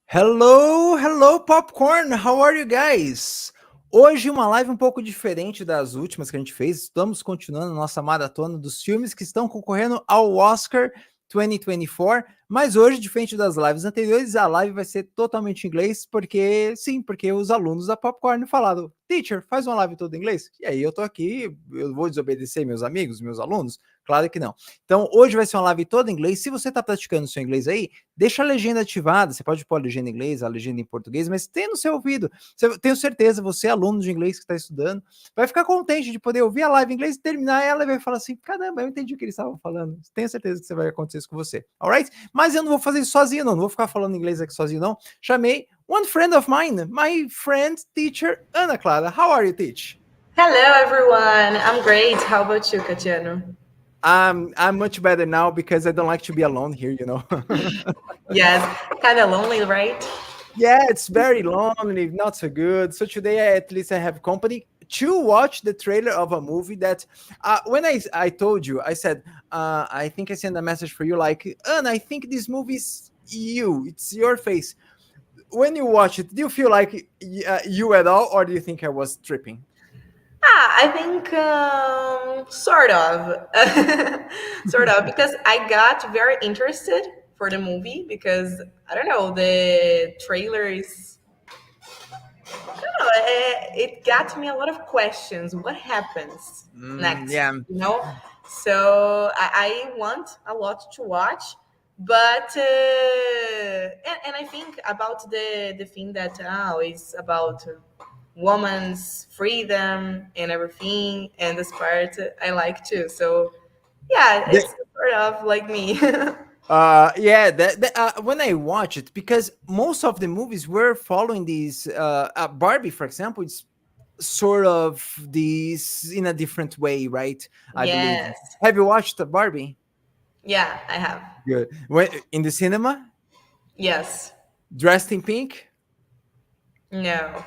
Hello, hello Popcorn, how are you guys? Hoje uma live um pouco diferente das últimas que a gente fez. Estamos continuando a nossa maratona dos filmes que estão concorrendo ao Oscar 2024, mas hoje, diferente das lives anteriores, a live vai ser totalmente em inglês, porque os alunos da Popcorn falaram: Teacher, faz uma live toda em inglês? E aí eu tô aqui, eu vou desobedecer meus amigos, meus alunos? Claro que não. Então, hoje vai ser uma live toda em inglês. Se você tá praticando o seu inglês aí, deixa a legenda ativada. Você pode pôr a legenda em inglês, a legenda em português, mas tem no seu ouvido. Tenho certeza, você, aluno de inglês que está estudando, vai ficar contente de poder ouvir a live em inglês e terminar ela e vai falar assim: caramba, eu entendi o que eles estavam falando. Tenho certeza que isso vai acontecer isso com você. Alright? Mas eu não vou fazer isso sozinho, não. Não vou ficar falando inglês aqui sozinho, não. Chamei one friend of mine, my friend teacher, Ana Clara. How are you, teach? Hello, everyone. I'm great. How about you, Katiano? I'm much better now because I don't like to be alone here, you know. Yes, kind of lonely, right? Yeah, it's very lonely, not so good. So today, at least I have company to watch the trailer of a movie that when I told you, I said, I think I sent a message for you like, I think this movie is you. It's your face. When you watch it, do you feel like you at all, or do you think I was tripping? I think sort of. Sort of, because I got very interested for the movie because, I don't know, the trailer is, I don't know, it got me a lot of questions. What happens next? Yeah. So I want a lot to watch, but and I think about the thing that is about woman's freedom and everything, and this part I like too. So yeah, it's sort of like me. Yeah, when I watch it, because most of the movies were following these Barbie, for example, it's sort of this in a different way, right? I believe. Yes. Have you watched Barbie? Yeah, I have. Good. When, in the cinema, Yes. dressed in pink? No.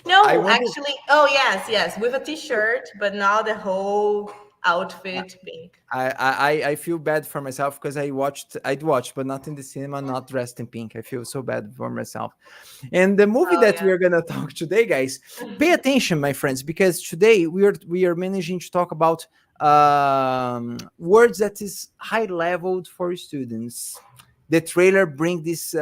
I No, wonder. actually, oh yes, with a t-shirt, but not the whole outfit pink. I feel bad for myself because I'd watched, but not in the cinema, not dressed in pink. I feel so bad for myself. And the movie Oh that we are gonna talk today, guys, pay attention, my friends, because today we are managing to talk about words that is high leveled for students. The trailer bring this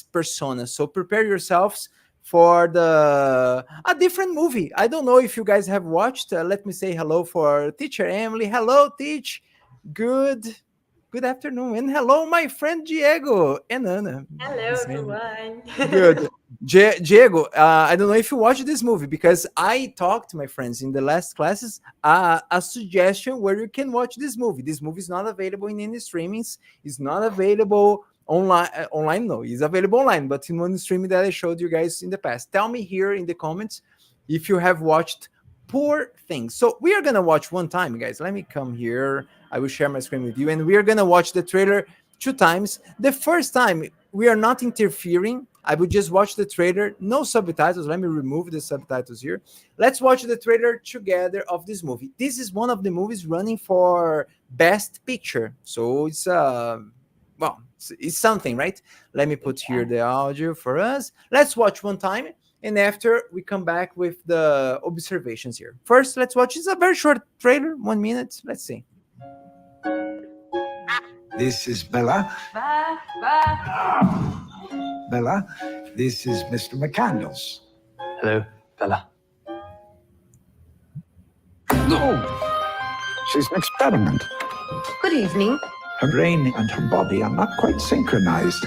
persona, so prepare yourselves for a different movie. I don't know if you guys have watched. Let me say hello for teacher Emily. Hello, teach. Good afternoon, and hello, my friend Diego and Ana. Hello, everyone. Good. Diego, I don't know if you watched this movie because I talked to my friends in the last classes a suggestion where you can watch this movie. This movie is not available in any streamings. It's not available online. Online, no, it's available online, but in one streaming that I showed you guys in the past. Tell me here in the comments if you have watched Poor Things. So we are gonna watch one time, guys. Let me come here. I will share my screen with you, and we are gonna watch the trailer two times. The first time we are not interfering. I would just watch the trailer, no subtitles. Let me remove the subtitles here. Let's watch the trailer together of this movie. This is one of the movies running for Best Picture. So it's it's something, right? Let me put here the audio for us. Let's watch one time, and after we come back with the observations here. First, let's watch. It's a very short trailer, 1 minute. Let's see. This is Bella. Bella, this is Mr. McCandles. Hello, Bella. No, she's an experiment. Good evening. Her brain and her body are not quite synchronized.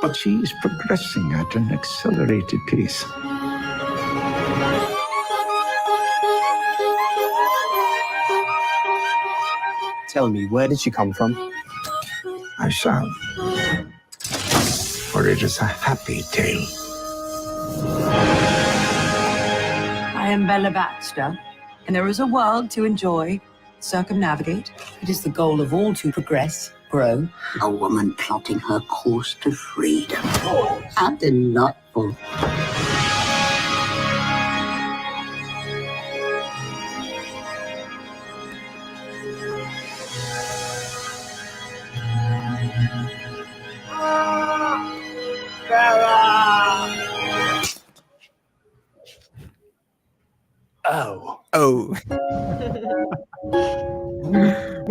But she's progressing at an accelerated pace. Tell me, where did she come from? I shall. For it is a happy tale. I am Bella Baxter, and there is a world to enjoy, circumnavigate. It is the goal of all to progress, grow. A woman plotting her course to freedom. How delightful.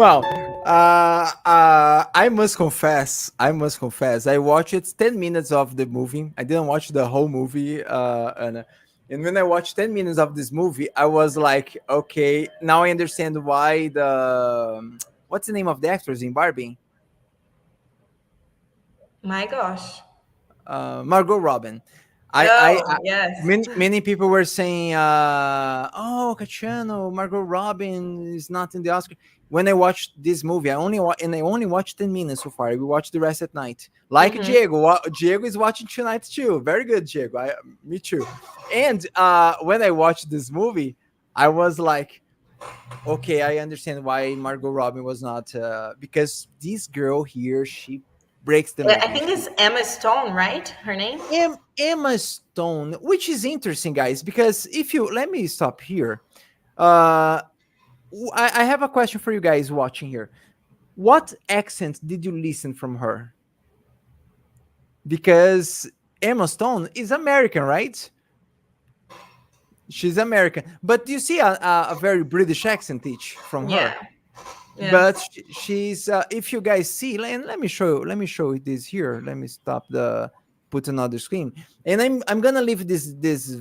Well, I must confess, I watched 10 minutes of the movie. I didn't watch the whole movie, and when I watched 10 minutes of this movie, I was like, okay, now I understand why what's the name of the actors in Barbie? My gosh. Margot Robin. I Oh, yes. many people were saying, "Oh, Cachano, Margot Robin is not in the Oscar." When I watched this movie, I only watched 10 minutes so far. We watched the rest at night. Like Hmm. Diego, Diego is watching tonight too. Very good, Diego. Me too. And when I watched this movie, I was like, okay, I understand why Margot Robin was not, because this girl here, she breaks the I movie. think it's Emma Stone, right? Her name? Emma Stone, which is interesting, guys, because if you let me stop here. Uh, I have a question for you guys watching here. What accent did you listen from her? Because Emma Stone is American, right? She's American, but do you see a very British accent each from Yeah. her? But Yes. she's if you guys see, and let me show you this here. Let me stop the put another screen, and I'm gonna leave this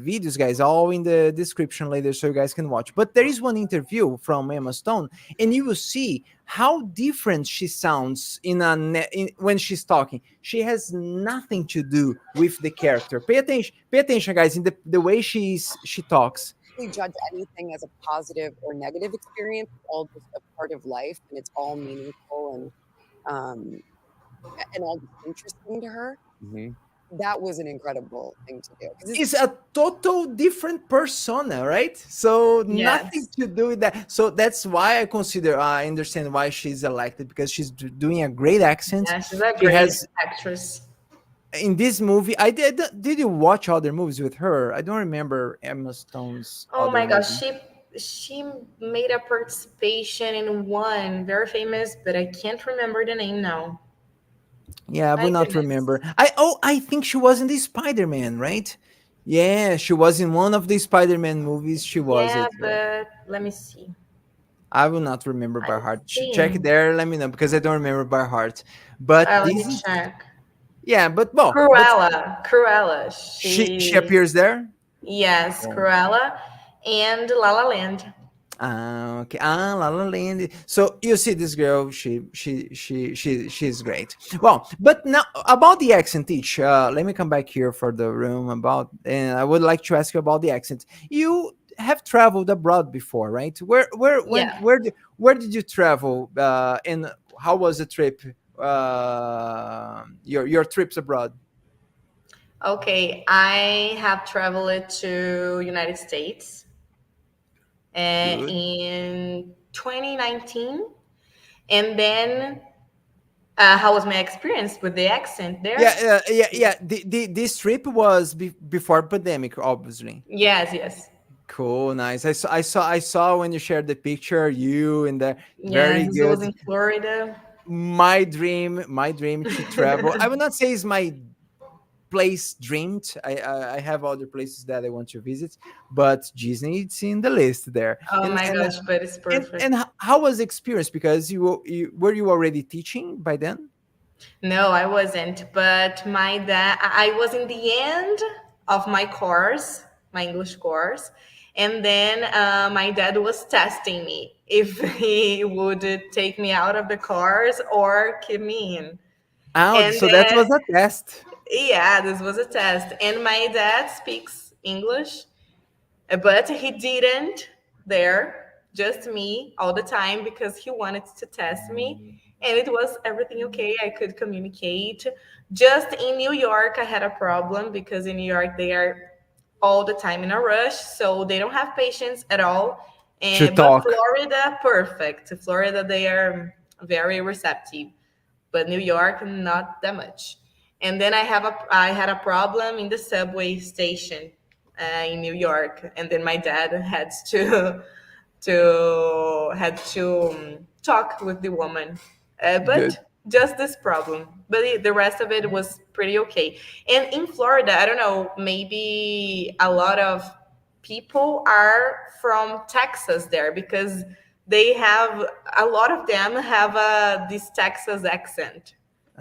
videos, guys, all in the description later so you guys can watch. But there is one interview from Emma Stone, and you will see how different she sounds when she's talking. She has nothing to do with the character. Pay attention, guys, in the way she talks. Judge anything as a positive or negative experience. It's all just a part of life, and it's all meaningful and all just interesting to her. That was an incredible thing to do. 'Cause Is a total different persona, right? So nothing Yes. to do with that. So that's why I understand why she's elected, because she's doing a great accent. Yeah, she's a She great has actress. in this movie. Did you watch other movies with her? I don't remember Emma Stone's Oh other my gosh, movie. she made a participation in one very famous, but I can't remember the name now. Yeah, I My will not goodness. remember. I think she was in the Spider-Man, right? Yeah, she was in one of the Spider-Man movies. She was Yeah, it. but let me see. I will not remember I by heart. Check it think. there. Let me know because I don't remember by heart. But Let me this is check. yeah. But well, but Cruella. Cruella. she appears there. Yes, Oh. Cruella and La La Land. Okay. La La Land. So you see this girl. She's great. Well, but now about the accent, teach. Let me come back here for the room about, and I would like to ask you about the accent. You have traveled abroad before, right? Yeah. Where did you travel? And how was the trip? Your trips abroad. Okay, I have traveled to United States Good. in 2019, and then how was my experience with the accent there? Yeah. This trip was before pandemic, obviously. Yes, yes, Cool, nice. I saw when you shared the picture, you and the very yes. It was good. in Florida. My dream to travel. I would not say it's my place dreamed. I have other places that I want to visit, but Disney it's in the list there. Oh my gosh, but it's perfect. How was the experience? Because you were you already teaching by then? No, I wasn't. But my dad, I was in the end of my course, my English course. And then my dad was testing me if he would take me out of the course or keep me in. Oh, And so that then, was a test. yeah, this was a test. And my dad speaks English, but he didn't there, just me all the time because he wanted to test me. And it was everything okay. I could communicate. Just in New York, I had a problem because in New York, they are all the time in a rush. So they don't have patience at all. To And, but talk. Florida, perfect. Florida, they are very receptive, but New York, not that much. And then I had a problem in the subway station in New York, and then my dad had to talk with the woman, Good. but just this problem. But the rest of it was pretty okay. And in Florida, I don't know, maybe a lot of people are from Texas there because they have a lot of them have this Texas accent.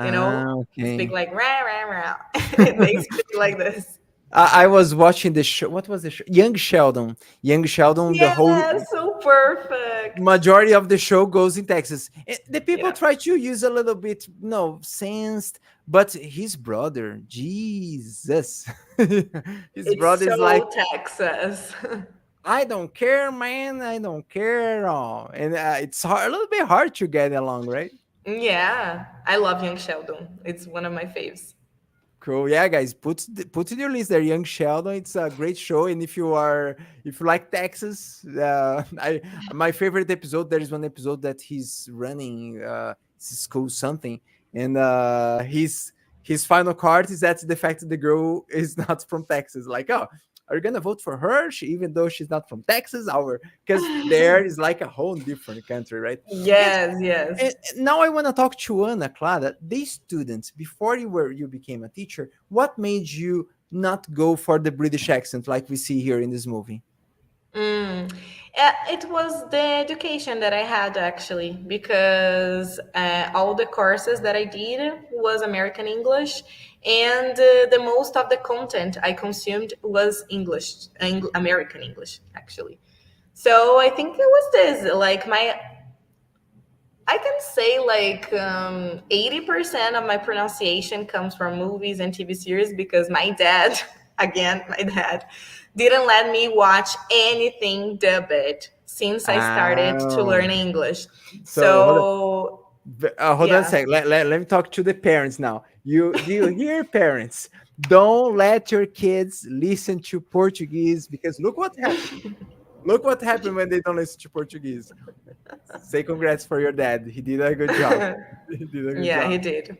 You know, they speak Okay. like rah rah rah. They speak like this. I was watching the show. What was the show? Young Sheldon. Young Sheldon. The whole Yeah, so perfect. majority of the show goes in Texas. The people Yeah, try to use a little bit, no, sensed, but his brother, Jesus, his it's brother is like, so Texas. I don't care, man, I don't care at all, and it's hard, a little bit hard to get along, right? Yeah, I love Young Sheldon. It's one of my faves. Cool. Yeah, guys, put in your list there. Young Sheldon. It's a great show, and if you like Texas, I my favorite episode. There is one episode that he's running school something, and his final card is that the fact that the girl is not from Texas. Like, oh, are you gonna vote for her? Even though she's not from Texas, our because there is like a whole different country, right? Yes, yes. And now I want to talk to Ana, Clara. These students, before you became a teacher, what made you not go for the British accent like we see here in this movie? Mm. It was the education that I had actually, because all the courses that I did was American English, and the most of the content I consumed was English, American English actually. So I think it was this, like I can say like 80% of my pronunciation comes from movies and TV series, because my dad, again, my dad, didn't let me watch anything dubbed since I started to Oh, learn English. so So, hold on a yeah. sec. Let me talk to the parents now. Do you hear, parents? Don't let your kids listen to Portuguese, because look what happened. Look what happened when they don't listen to Portuguese. Say congrats for your dad. He did a good job. He did a good Yeah, he job. did.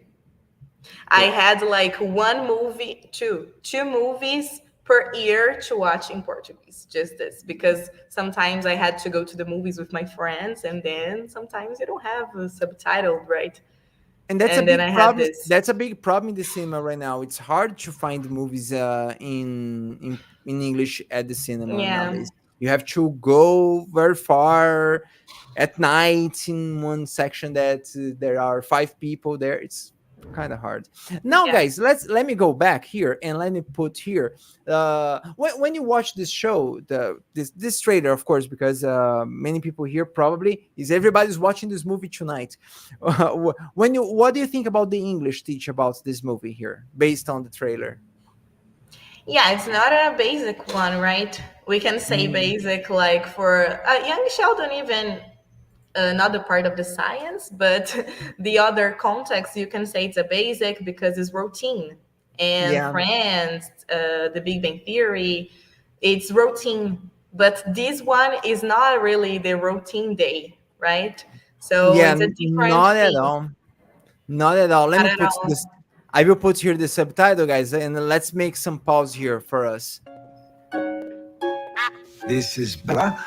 I had like one movie, two movies per year to watch in Portuguese. Just this, because sometimes I had to go to the movies with my friends, and then sometimes you don't have a subtitle, right? And that's a And then big I had problem. this. That's a big problem in the cinema right now. It's hard to find movies in English at the cinema Yeah, nowadays. You have to go very far at night in one section that there are five people there. It's kind of hard. Now, yeah. guys, let me go back here and let me put here. When you watch this show, this trailer, of course, because many people here probably is everybody's watching this movie tonight. What do you think about the English teach about this movie here, based on the trailer? Yeah, it's not a basic one, right? We can say Mm, basic like for young Sheldon, even another part of the science, but the other context, you can say it's a basic because it's routine. And yeah, Friends, The Big Bang Theory, it's routine. But this one is not really the routine day, right? So yeah, it's a different not at thing. all. Not at all. Let Not me at put all. this. I will put here the subtitle, guys, and let's make some pause here for us. This is Bella.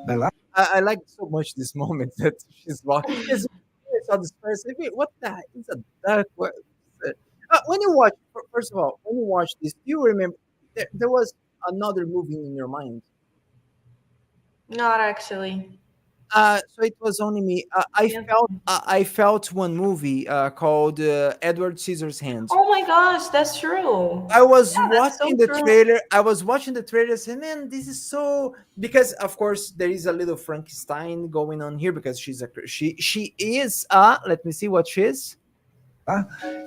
Bella. I like so much this moment that she's walking. Yes, I saw this person. Wait, what the heck? It's a duck. What is it? When you watch, first of all, when you watch this, do you remember there was another movie in your mind? Not actually. So it was only me. Yeah. I felt one movie called Edward Scissorhands. Oh my gosh, that's true. I was Yeah, that's so watching the true. trailer. I was watching the trailer. Saying, "Man, this is so." Because of course there is a little Frankenstein going on here because she is. Let me see what she is.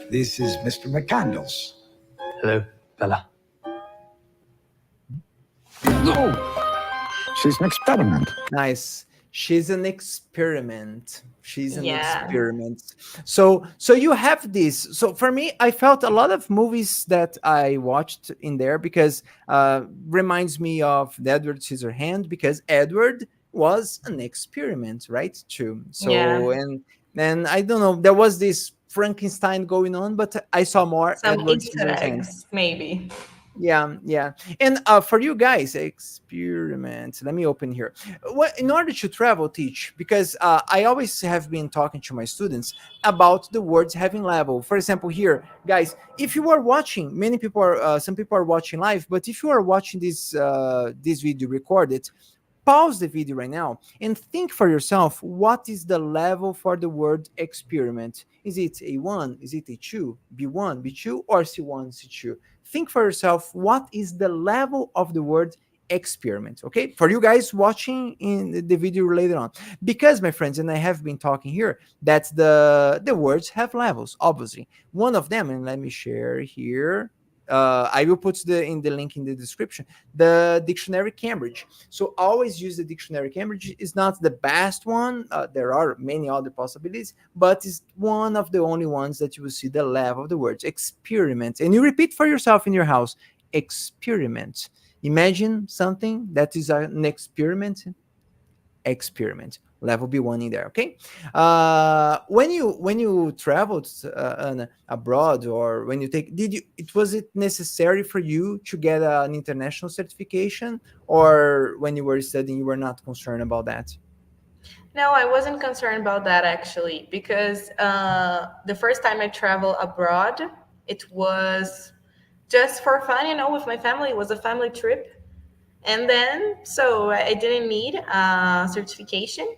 This is Mr. McCandles. Hello, Bella. She's an experiment. Nice. She's an experiment. She's an Yeah. experiment. So you have this. So for me, I felt a lot of movies that I watched in there because reminds me of the Edward Scissorhand because Edward was an experiment, right? Too. Yeah. So and I don't know, there was this Frankenstein going on, but I saw more Some Edward Easter Scissorhands. eggs, maybe. Yeah, yeah. And for you guys, experiment. Let me open here. In order to travel, teach, because I always have been talking to my students about the words having level. For example, here, guys, if you are watching, many people are, some people are watching live, but if you are watching this video recorded, pause the video right now and think for yourself, what is the level for the word experiment? Is it A1? Is it A2, B1, B2, or C1, C2? Think for yourself, what is the level of the word experiment? Okay, for you guys watching in the video later on, because my friends, and I have been talking here, that the words have levels, obviously. One of them, and let me share here, I will put the link in the description, the dictionary Cambridge. So always use the dictionary Cambridge. Is not the best one. There are many other possibilities, but it's one of the only ones that you will see the level of the words experiment. And you repeat for yourself in your house, experiment. Imagine something that is an experiment. Level B1 in there. Okay. When you traveled abroad, or when you take, was it necessary for you to get an international certification, or when you were studying you were not concerned about that? No, I wasn't concerned about that actually, because the first time I traveled abroad, it was just for fun, with my family. It was a family trip. And then, so I didn't need a certification,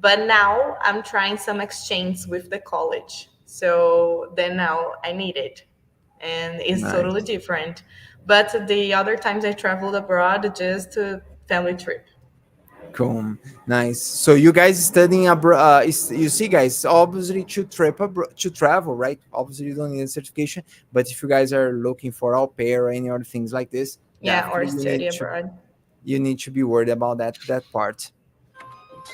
but now I'm trying some exchange with the college. So then now I need it, and it's totally Nice. different. But the other times I traveled abroad, just a family trip. Cool. Nice. So you guys studying abroad, you see guys, obviously to travel, right? Obviously you don't need a certification, but if you guys are looking for au pair or any other things like this, Yeah, or definitely you study need to abroad. be worried about that part.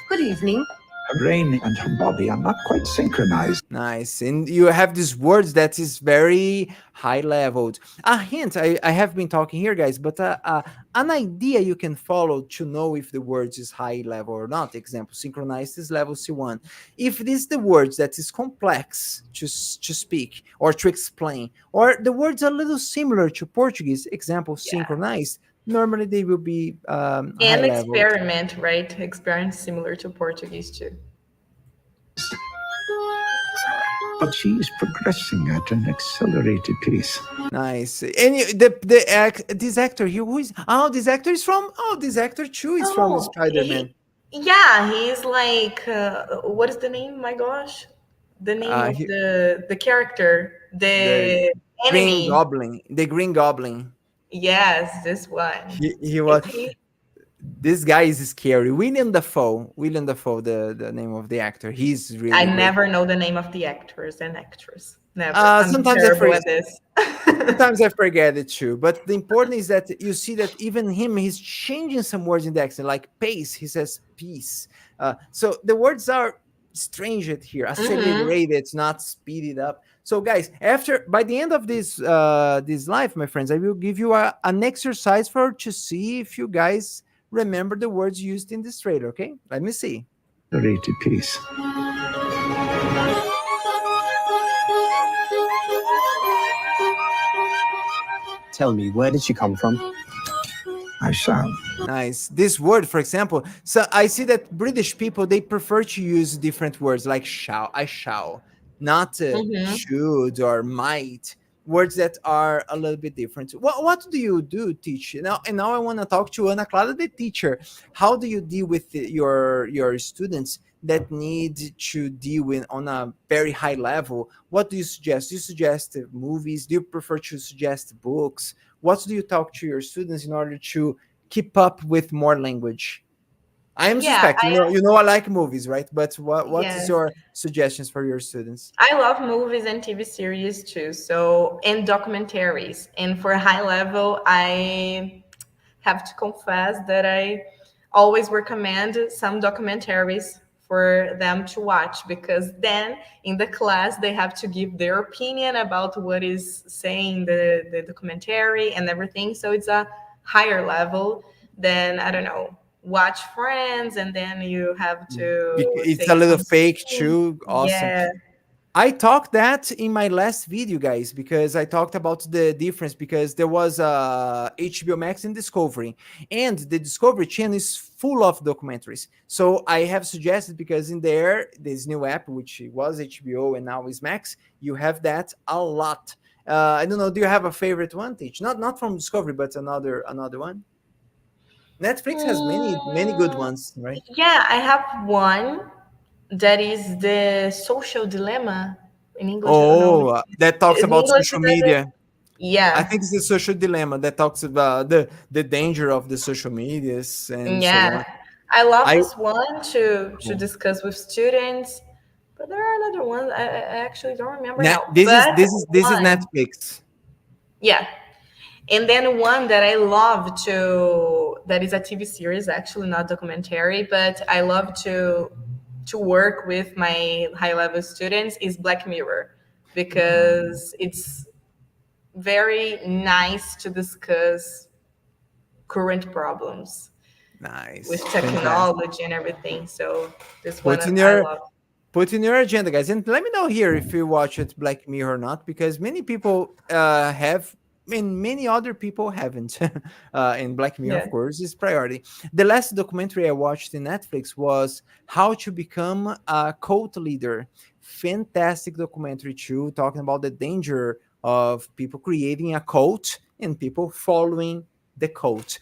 Good evening. Her brain and her body are not quite synchronized. Nice. And you have these words that is very high leveled. A hint, I have been talking here, guys, but an idea you can follow to know if the words is high level or not. Example, synchronized is level C1. If it is the words that is complex to speak or to explain, or the words are a little similar to Portuguese, example, Yeah. synchronized, normally they will be high And level. experiment, right? Experiment similar to Portuguese too. But she's progressing at an accelerated pace. Nice. And this actor here, who is? This actor too is from Oh, Spider-Man. yeah, he's like, what is the name? My gosh, the name of He, the character, the the Green enemy. Goblin. The Green Goblin. Yes, this one. He Is was. he? This guy is scary. William Dafoe. William Dafoe, the name of the actor. He's I really great. never know the name of the actors and actress. Never. I'm Sometimes I terrible forget. at this. Sometimes I forget it too. But the important is that you see that even him, he's changing some words in the accent, like pace. He says peace. So the words are strange here, Hmm. accelerated, not speeded up. So guys, after by the end of this live, my friends, I will give you an exercise for to see if you guys remember the words used in this trailer. Okay, let me see. Accelerated pace. Tell me, where did she come from? I shall. Nice. This word, for example, so I see that British people they prefer to use different words like shall, I shall, not Hmm. should or might. Words that are a little bit different. What do you do teach now? And now I want to talk to Ana Clara, the teacher. How do you deal with your students that need to deal with on a very high level? What do you suggest? Do you suggest movies? Do you prefer to suggest books? What do you talk to your students in order to keep up with more language? I am Yeah, suspect, you know I like movies, right? But what is yes. your suggestions for your students? I love movies and TV series too. So, and documentaries. And for high level, I have to confess that I always recommend some documentaries for them to watch, because then in the class they have to give their opinion about what is saying the documentary and everything. So it's a higher level than, I don't know, watch Friends and then you have to It's take a little some fake scene. too. Awesome. Yeah. I talked that in my last video, guys, because I talked about the difference because there was a HBO Max and Discovery, and the Discovery channel is full of documentaries. So I have suggested because in there, this new app, which was HBO and now is Max, you have that a lot. I don't know. Do you have a favorite one, Teach? Not from Discovery, but another one. Netflix has many good Mm, ones, right? yeah, I have one that is the social dilemma. In English, I don't know. Oh, that talks In about English, social there's a, media. I yeah, think it's the social dilemma that talks about the danger of the social medias and so yeah. on. I love I this one to discuss with students, but there are another ones I actually don't remember now. This is But this is one, Netflix. yeah, and then one that I love to that is a TV series, actually not documentary, but I love to work with my high level students is Black Mirror Mm, because it's very nice to discuss current problems with nice, fantastic. technology and everything. So this one Put in I your love. put in your agenda, guys, and let me know here if you watch it Black Mirror or not, because many people have, and many other people haven't. And Black Mirror, Yeah. of course, is priority. The last documentary I watched in Netflix was How to Become a Cult Leader. Fantastic documentary too, talking about the danger of people creating a cult and people following the cult.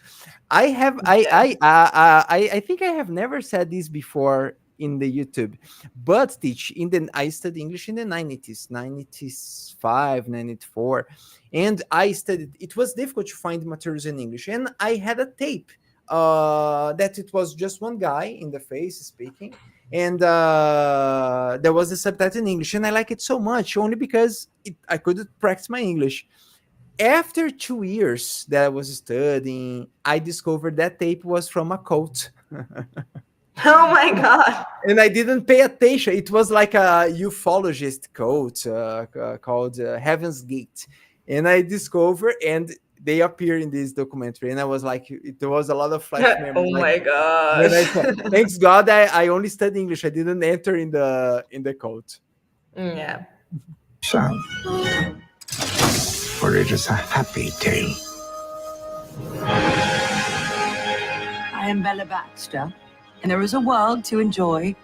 I have Yeah. I think I have never said this before in the YouTube, but teach in the I studied English in the 90s, 95, 94, and I studied. It was difficult to find materials in English, and I had a tape that it was just one guy in the face speaking, and there was a subtitle in English, and I like it so much only because I couldn't practice my English. After 2 years that I was studying, I discovered that tape was from a cult. Oh my god. And I didn't pay attention. It was like a ufologist cult called Heaven's Gate. And I discovered, and they appear in this documentary. And I was like, it was a lot of flash memories. Oh Like my when I gosh. saw, thanks God, I only studied English. I didn't enter in the cult. Yeah. So, for it is a happy tale. I am Bella Baxter, and there is a world to enjoy.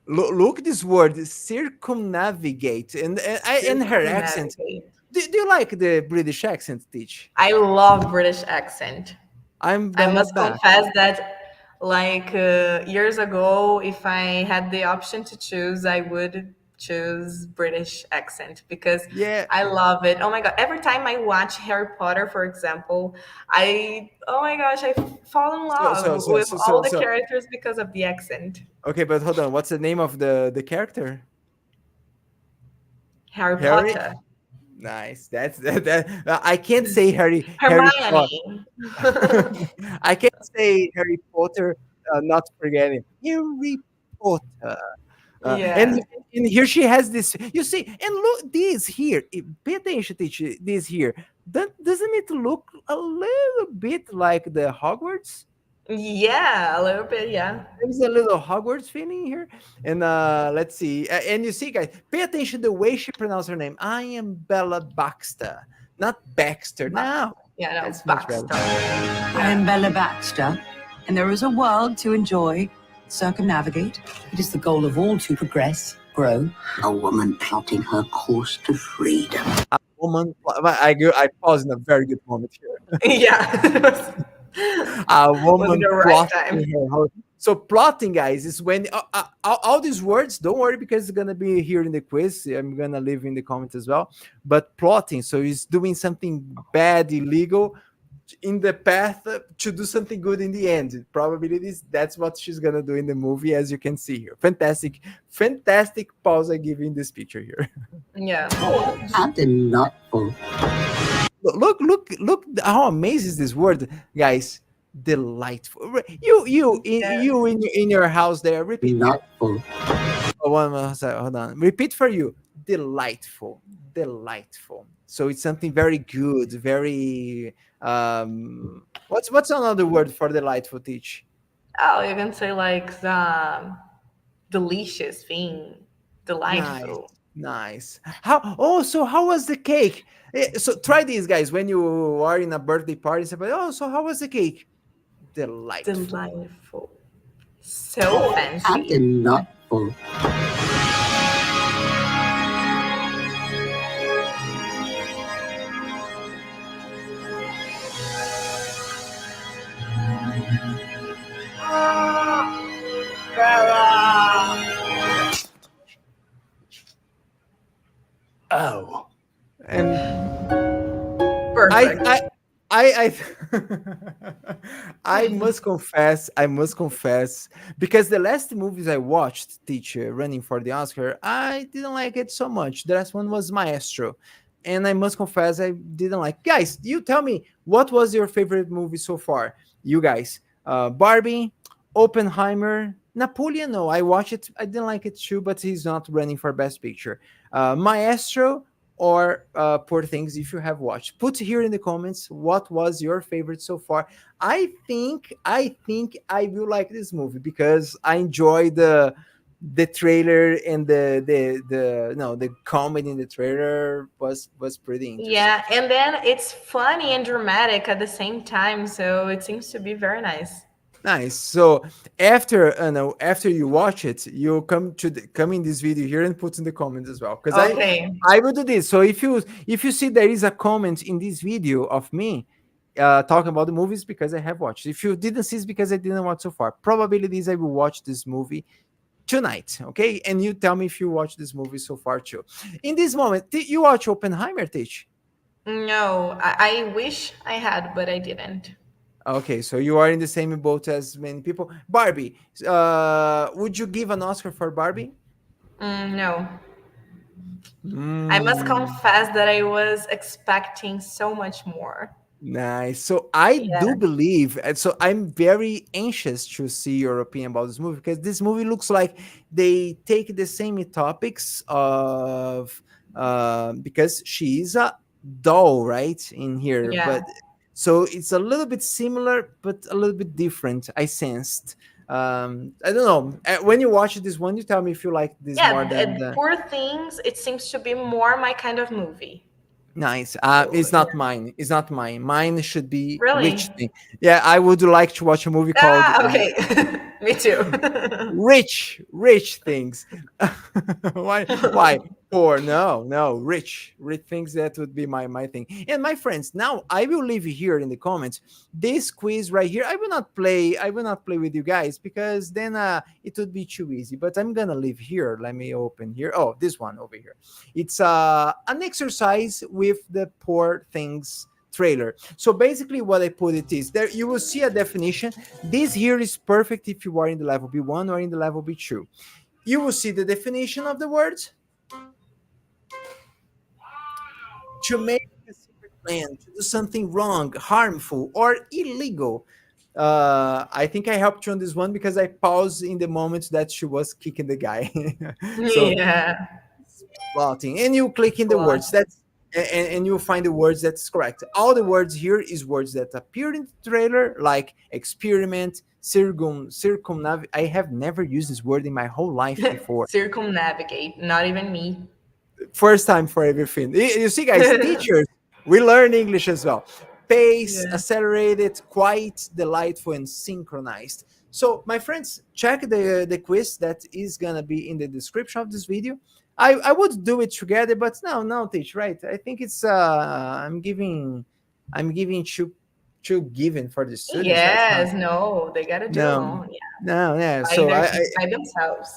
Look this word, circumnavigate, and her accent. Circumnavigate. Do you like the British accent, Teach? I love British accent. I'm I Bella must back. confess that, like years ago, if I had the option to choose, I would choose British accent because Yeah. I love it. Oh my god! Every time I watch Harry Potter, for example, oh my gosh, I fall in So so love so with so all so, the so characters because of the accent. okay, but hold on. What's the name of the character? Harry Harry. Potter, Nice. I can't say Harry Potter. Hermione. I can't say Harry Potter. Not forgetting Harry Potter. Yeah. And here she has this. You see, and look this here. Pay attention, teach this here. Doesn't it look a little bit like the Hogwarts? Yeah, a little bit, yeah. There's a little Hogwarts feeling here. And let's see. And you see, guys, pay attention the way she pronounced her name. I am Bella Baxter, not Baxter. No, Yeah, no, that's much better. Baxter. I am Bella Baxter, and there is a world to enjoy, circumnavigate. It is the goal of all to progress, grow. A woman plotting her course to freedom. Woman, I pause in a very good moment here. Yeah. A Was in woman the right time. plotting her whole. So plotting, guys, is when all these words. Don't worry because it's gonna be here in the quiz. I'm gonna leave in the comments as well. But plotting, so he's doing something bad, illegal, in the path to do something good in the end. Probabilities. That's what she's gonna do in the movie, as you can see here. Fantastic, fantastic pause I give in this picture here. Yeah. And delightful. Look! How amazing is this word, guys? Delightful. You in your house there. Repeat. Delightful. Oh, one more second, hold on. Repeat for you. Delightful. Delightful. So it's something very good. Very. What's another word for delightful? Teach. Oh, you can say like the delicious thing, Nice. delightful, Nice. How? Oh, so how was the cake? So try these, guys, when you are in a birthday party. Say, oh, so how was the cake? Delightful. delightful, so And fancy. delightful. Oh. And I Perfect. I I I must confess, because the last movies I watched, teacher, running for the Oscar, I didn't like it so much. The last one was Maestro, and I must confess I didn't like. Guys, you tell me what was your favorite movie so far? You guys, Barbie, Oppenheimer, Napoleon. No, I watched it. I didn't like it too, but he's not running for Best Picture. Maestro or Poor Things, if you have watched. Put here in the comments what was your favorite so far. I think I will like this movie because I enjoy the trailer, and the no, the comedy in the trailer was pretty interesting. Yeah, and then it's funny and dramatic at the same time, so it seems to be very nice. Nice. So after no, after you watch it, you come in this video here and put in the comments as well, because Okay. I will do this. So if you see there is a comment in this video of me talking about the movies, because I have watched. If you didn't see, it's because I didn't watch so far. Probability is I will watch this movie tonight. Okay, and you tell me if you watch this movie so far too. In this moment, did you watch Oppenheimer, Teach? No, I wish I had, but I didn't. Okay, so you are in the same boat as many people. Barbie, would you give an Oscar for Barbie? No. I must Mm, confess that I was expecting so much more. nice. So I do Yeah, believe, and so I'm very anxious to see your opinion about this movie, because this movie looks like they take the same topics of because she's a doll, right, in here, yeah, but so it's a little bit similar, but a little bit different. I sensed. I don't know. When you watch this one, you tell me if you like this more yeah. than the. Poor Things. It seems to be more my kind of movie. Nice. So It's not yeah, mine. It's not mine. Mine should be really. Rich Thing. Yeah, I would like to watch a movie called Ah, okay. Me too. Rich Things. Why? Poor? No, no. Rich things. That would be my thing. And my friends, now I will leave you here in the comments this quiz right here. I will not play. I will not play with you guys, because then it would be too easy. But I'm gonna leave here. Let me open here. Oh, this one over here. It's an exercise with the Poor Things trailer. So basically what I put it is there, you will see a definition. This here is perfect if you are in the level B1 or in the level B2. You will see the definition of the words. To make a secret plan, to do something wrong, harmful, or illegal. I think I helped you on this one because I paused in the moment that she was kicking the guy. So Yeah. plotting, and you click in the Plot. words and you'll find the words that's correct. All the words here is words that appeared in the trailer, like experiment, circumnavigate. I have never used this word in my whole life before. Circumnavigate. Not even me. First time for everything. You see, guys, teachers, we learn English as well. Pace, Yeah. accelerated, quite delightful, and synchronized. So, my friends, check the quiz that is gonna be in the description of this video. I would do it together, but no, teach, right? I think it's I'm giving too given for the students, right? No, Yes. No, they gotta do no, alone. Yeah. no, yeah. By So their I by themselves.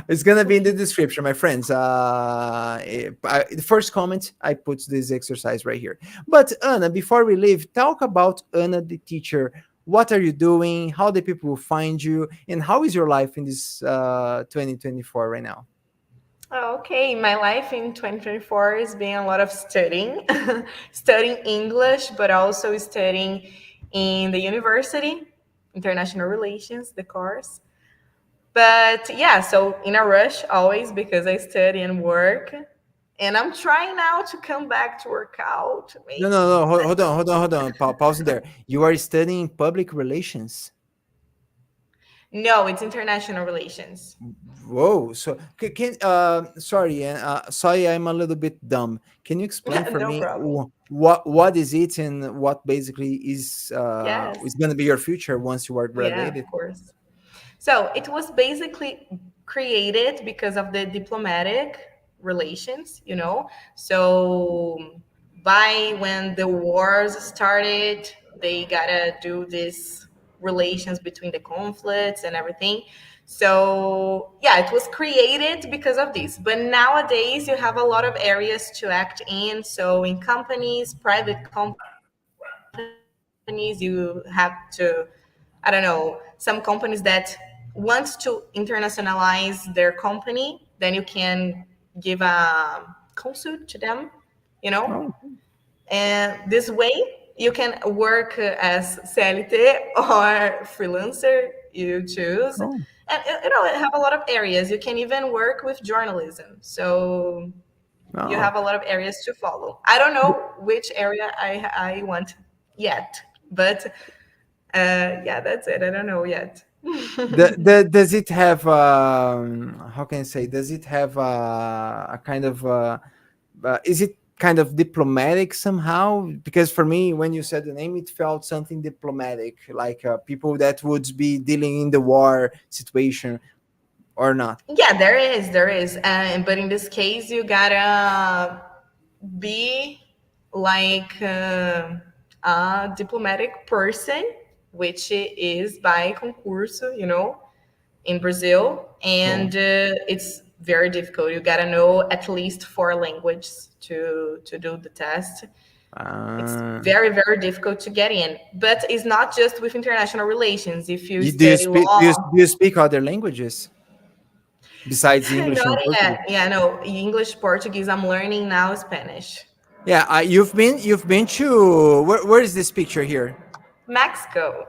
it's gonna be in the description, my friends. The first comment I put this exercise right here. But Anna, before we leave, talk about Anna the teacher. What are you doing? How the people will find you, and how is your life in this 2024 right now? Okay, my life in 2024 has been a lot of studying, studying English, but also studying in the university, international relations, the course. But yeah, so in a rush always because I study and work. And I'm trying now to come back to work out, No, maybe. no, no. Hold on. Pause there. You are studying public relations. No, it's international relations. Whoa. So sorry, sorry, I'm a little bit dumb. Can you explain for No me problem. what is it, and what basically is Yes. going to be your future once you are Yeah, of graduated? course. So it was basically created because of the diplomatic relations, you know. So by when the wars started, they gotta do this relations between the conflicts and everything. So yeah, it was created because of this. But nowadays you have a lot of areas to act in. So in companies, private companies, you have to, I don't know, some companies that want to internationalize their company, then you can give a consult to them, you know. Oh, And this way, you can work as CLT or freelancer, you choose. oh, And you know, it have a lot of areas. You can even work with journalism. So you oh. have a lot of areas to follow. I don't know which area I want yet, but yeah, that's it. I don't know yet. Does it have how can I say? Does it have a kind of is it kind of diplomatic somehow? Because for me, when you said the name, it felt something diplomatic, like people that would be dealing in the war situation or not. Yeah, there is. But in this case, you gotta be like a diplomatic person, which is by concurso, you know, in Brazil, Cool. and it's very difficult. You gotta know at least four languages to do the test. It's Uh, very difficult to get in, but it's not just with international relations. If you do you study speak law, do you speak other languages besides English not and Portuguese? yet. Yeah, no, English, Portuguese. I'm learning now Spanish. Yeah, you've been to where is this picture here? Mexico,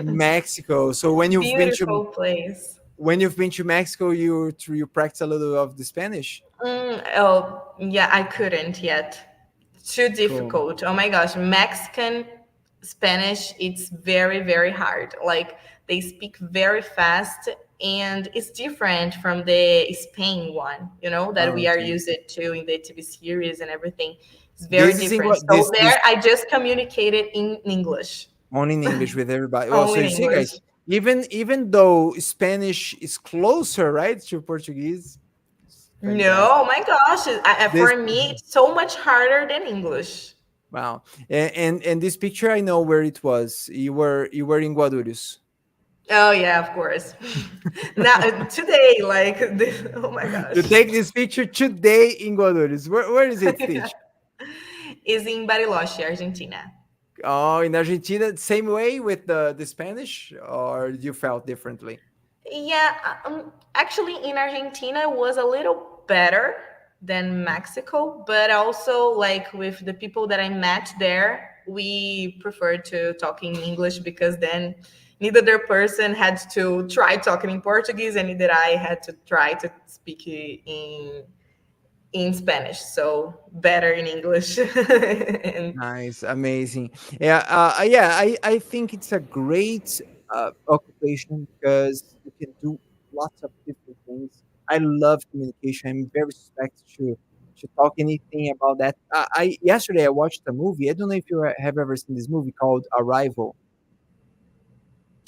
Mexico. So when you've been to beautiful place. Mexico, you practice a little of the Spanish. Oh, yeah, I couldn't yet. Too Cool. difficult. Oh my gosh, Mexican Spanish, it's very hard. Like they speak very fast and it's different from the Spain one, you know, that Oh, we are okay. used to in the TV series and everything. It's very This is different. English. So This there I just communicated in English. only in English with everybody. Well, so Only you in see, guys, English. even though Spanish is closer, right, to Portuguese, No, fantastic. oh my gosh. This For me, it's so much harder than English. wow, and this picture, I know where it was. You were in Guarulhos. Oh yeah, of course. Now today, like this, oh my You gosh, take this picture today in Guarulhos. Where is it, Stitch? is in Bariloche, Argentina. Oh, in Argentina, same way with the Spanish, or you felt differently? Yeah, actually, in Argentina was a little better than Mexico, but also like with the people that I met there, we preferred to talk in English because then neither their person had to try talking in Portuguese, and neither I had to try to speak in Spanish. So better in English. And Nice, amazing. Yeah, yeah. I think it's a great occupation because you can do lots of different things. I love communication. I'm very respect to talk anything about that. I yesterday I watched a movie. I don't know if you have ever seen this movie called Arrival.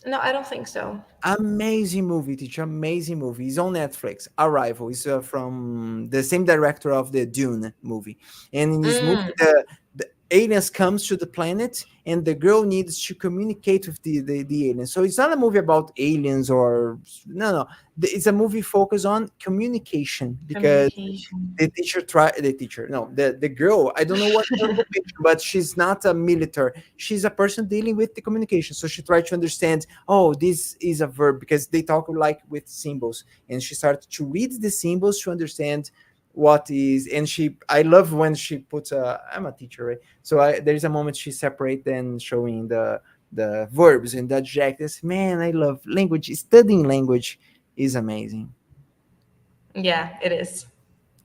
no, I don't think so. Amazing movie, teacher. Amazing movie. It's on Netflix. Arrival. It's from the same director of the Dune movie. And in this movie, Mm, the aliens comes to the planet, and the girl needs to communicate with the aliens. So it's not a movie about aliens or no. It's a movie focused on communication because communication. the girl, I don't know what her occupation, but she's not a military, she's a person dealing with the communication, so she tried to understand, oh, this is a verb, because they talk like with symbols, and she started to read the symbols to understand what is. And I love when she puts I'm a teacher, right? So there's a moment she separate then showing the verbs and the adjectives. Man, I love language. Studying language is amazing. Yeah, it is.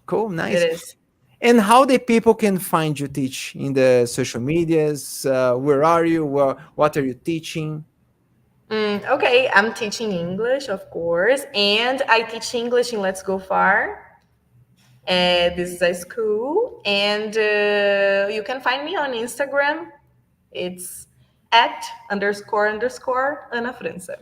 Cool, It nice. is. And how the people can find you teach in the social medias? Where are you? What are you teaching? Okay, I'm teaching English, of course, and I teach English in Let's Go Far. This is a school, and you can find me on Instagram. It's at __ Ana França.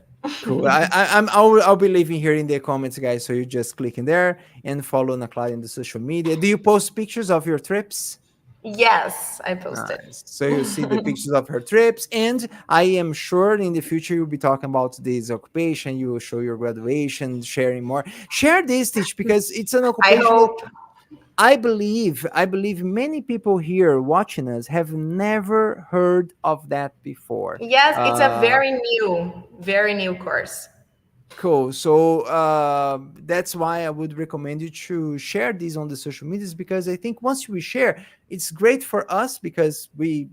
Cool. I'll be leaving here in the comments, guys. So you just click in there and follow Nakla in the social media. Do you post pictures of your trips? Yes, I posted. Nice. So you see the pictures of her trips, and I am sure in the future you'll be talking about this occupation. You will show your graduation, sharing more. Share this, Teach, because it's an I occupation that hope. I believe many people here watching us have never heard of that before. Yes, it's a Uh, very new course. Cool. So that's why I would recommend you to share these on the social medias, because I think once we share, it's great for us because we,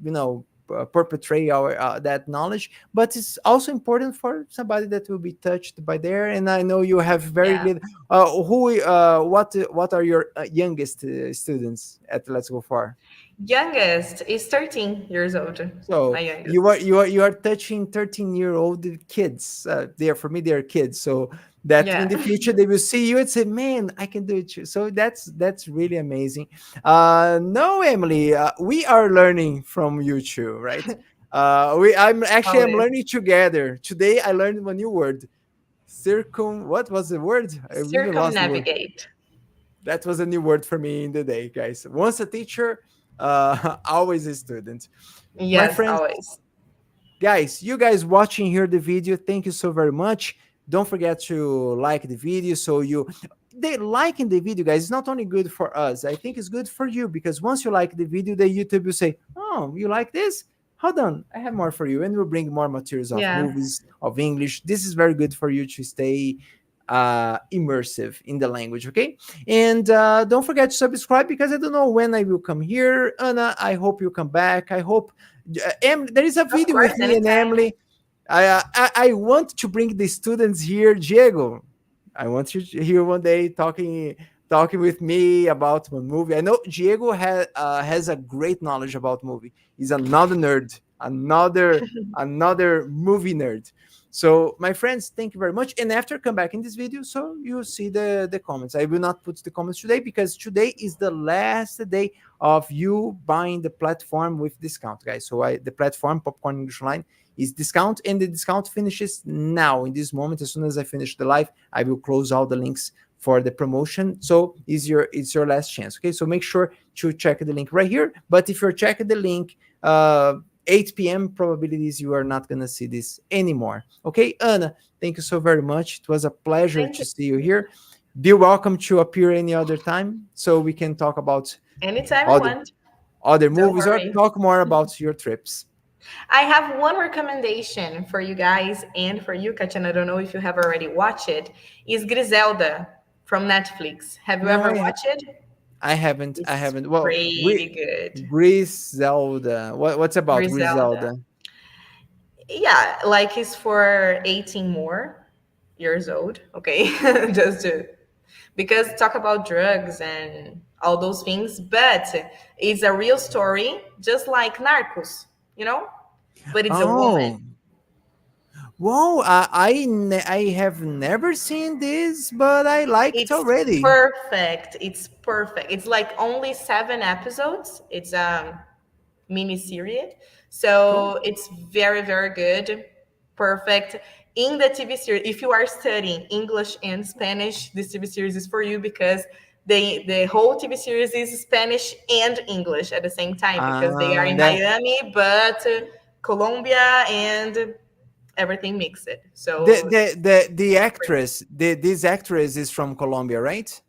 perpetrate our that knowledge. But it's also important for somebody that will be touched by there. And I know you have very Yeah. little. What are your youngest students at Let's Go Far? Youngest is 13 years old. My So you are youngest. touching 13-year-old kids. They are, for me, they are kids. So that in Yeah. the future they will see you and say, "Man, I can do it too." So that's really amazing. No, Emily, we are learning from you too, right? I'm Always. learning together. Today I learned a new word. What was the word? I really lost the word. Circumnavigate. That was a new word for me in the day, guys. Once a teacher, always a student. My Yes, friends, always. guys, you guys watching here the video, thank you so very much. Don't forget to like the video. So they liking the video, guys, is not only good for us, I think it's good for you, because once you like the video, the YouTube will say, "Oh, you like this? Hold on, I have more for you," and we'll bring more materials of Yeah. movies, of English. This is very good for you to stay immersive in the language. Okay, and don't forget to subscribe, because I don't know when I will come here. Anna, I hope you come back. I hope there is a Of video with course, me and anytime. Emily. I want to bring the students here, Diego. I want you here one day talking with me about one movie. I know Diego has a great knowledge about movie. He's another nerd, another movie nerd. So, my friends, thank you very much. And after, come back in this video so you see the comments. I will not put the comments today because today is the last day of you buying the platform with discount, guys. So the platform Popcorn English Line is discount, and the discount finishes now in this moment. As soon as I finish the live, I will close all the links for the promotion. So it's your last chance. Okay, so make sure to check the link right here. But if you're checking the link 8 p.m., probabilities you are not gonna see this anymore. Okay, Anna, thank you so very much. It was a pleasure Thank to you. see you here. Be welcome to appear any other time so we can talk about Anytime you other want. other Don't movies or worry. talk more about your trips. I have one recommendation for you guys and for you, Kachan. I don't know if you have already watched it. Is Griselda from Netflix. Have you No, ever watched it? I haven't. I It's haven't. Well, really good. Griselda. What's about Griselda. Griselda? Yeah, like it's for 18 more years old. Okay. Just to because talk about drugs and all those things, but it's a real story, just like Narcos, you know? But it's a woman. Oh, whoa! I have never seen this, but I like it It's already. perfect. It's perfect. It's like only 7 episodes. It's a mini series. Cool. So it's very good. Perfect. In the TV series, if you are studying English and Spanish, this TV series is for you because the whole TV series is Spanish and English at the same time because they are in That Miami, but Colombia and everything mixed. the So the the the it's great. actress, this actress is from Colombia, right?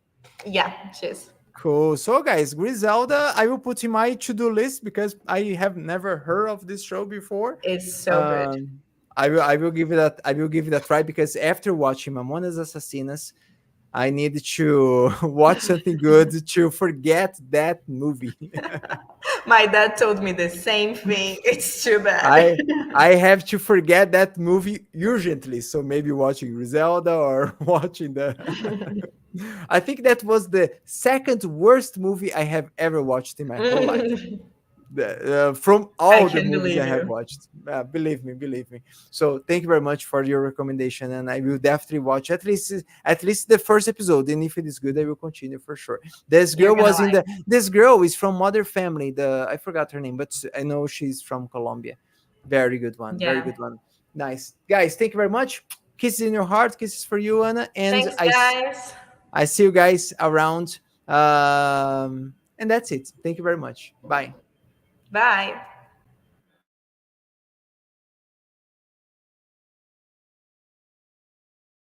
Yeah, cheers. Cool. So, guys, Griselda, I will put in my to-do list because I have never heard of this show before. It's so good. I will give it a try, because after watching Mamonas Assassinas, I need to watch something good to forget that movie. My dad told me the same thing. It's too bad. I I have to forget that movie urgently. So maybe watching Griselda or watching the. I think that was the second worst movie I have ever watched in my whole life. From I all the can movies I believe have you. watched. Believe me. So thank you very much for your recommendation, and I will definitely watch at least the first episode. And if it is good, I will continue for sure. This You're girl gonna was in like. the. This girl is from Mother Family. I forgot her name, but I know she's from Colombia. Very good one. Very Yeah. good one. Nice, guys. Thank you very much. Kisses in your heart. Kisses for you, Anna. And Thanks, guys. I see you guys around. And that's it. Thank you very much. Bye. Bye.